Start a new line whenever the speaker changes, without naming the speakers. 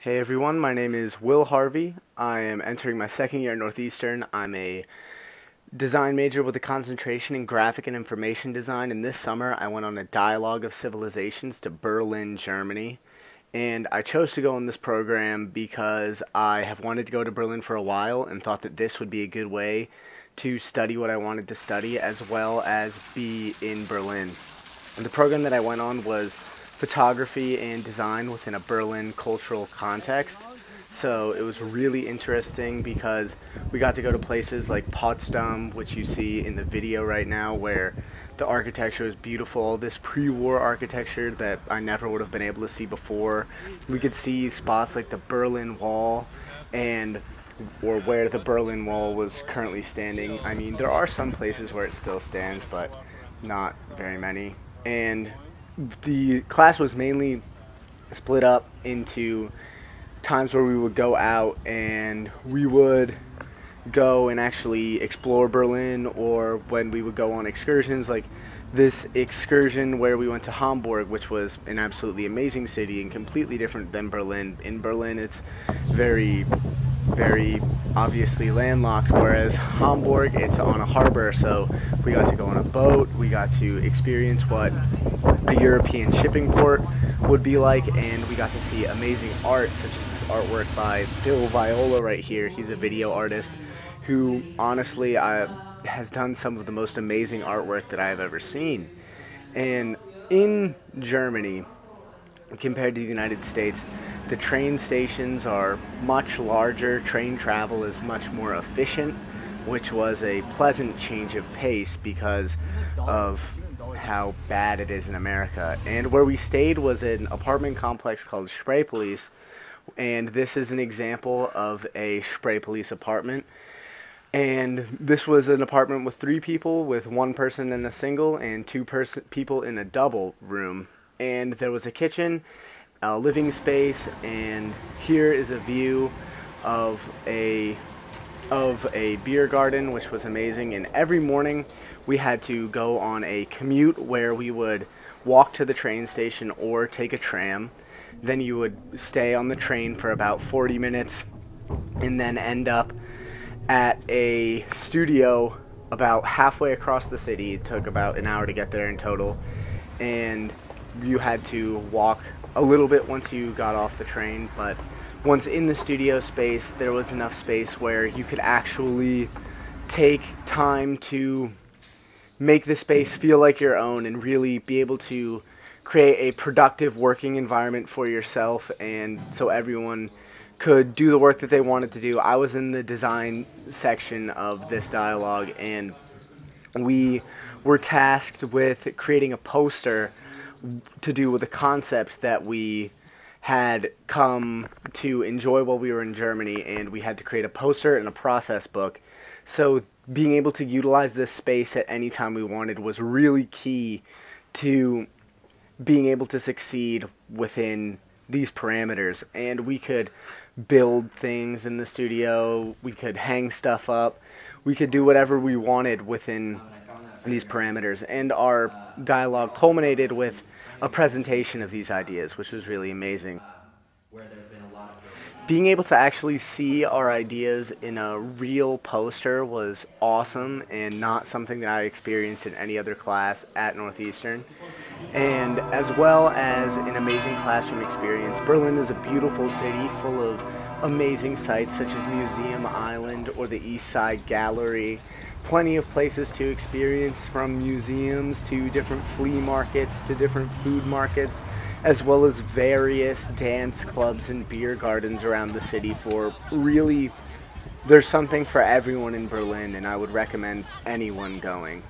Hey everyone, my name is Will Harvey. I am entering my second year at Northeastern. I'm a design major with a concentration in graphic and information design, and this summer I went on a dialogue of civilizations to Berlin, Germany. And I chose to go on this program because I have wanted to go to Berlin for a while and thought that this would be a good way to study what I wanted to study as well as be in Berlin. And the program that I went on was photography and design within a Berlin cultural context. So it was really interesting because we got to go to places like Potsdam, which you see in the video right now, where the architecture is beautiful, this pre-war architecture that I never would have been able to see before. We could see spots like the Berlin Wall and or where the Berlin Wall was currently standing. I mean, there are some places where it still stands, but not very many. And the class was mainly split up into times where we would go out and we would go and actually explore Berlin, or when we would go on excursions like this excursion where we went to Hamburg, which was an absolutely amazing city and completely different than Berlin. In Berlin, it's very, very obviously landlocked, whereas Hamburg, it's on a harbor, so we got to go on a boat, we got to experience what a European shipping port would be like, and we got to see amazing art, such as this artwork by Bill Viola right here. He's a video artist who honestly has done some of the most amazing artwork that I have ever seen. And in Germany, compared to the United States, the train stations are much larger, train travel is much more efficient, which was a pleasant change of pace because of how bad it is in America. And where we stayed was an apartment complex called Spreepolice, and this is an example of a Spreepolice apartment. And this was an apartment with 3 people, with 1 person in a single and 2 people in a double room. And there was a kitchen, a living space, and here is a view of a beer garden, which was amazing. And every morning we had to go on a commute where we would walk to the train station or take a tram. Then you would stay on the train for about 40 minutes and then end up at a studio about halfway across the city. It took about an hour to get there in total, and you had to walk a little bit once you got off the train, but once in the studio space, there was enough space where you could actually take time to make the space feel like your own and really be able to create a productive working environment for yourself, and so everyone could do the work that they wanted to do. I was in the design section of this dialogue, and we were tasked with creating a poster to do with a concept that we had come to enjoy while we were in Germany, and we had to create a poster and a process book. So being able to utilize this space at any time we wanted was really key to being able to succeed within these parameters. And we could build things in the studio, we could hang stuff up, we could do whatever we wanted within these parameters. And our dialogue culminated with a presentation of these ideas, which was really amazing. Being able to actually see our ideas in a real poster was awesome, and not something that I experienced in any other class at Northeastern. And as well as an amazing classroom experience, Berlin is a beautiful city full of amazing sites such as Museum Island or the East Side Gallery. Plenty of places to experience, from museums to different flea markets to different food markets, as well as various dance clubs and beer gardens around the city. For really, there's something for everyone in Berlin, and I would recommend anyone going.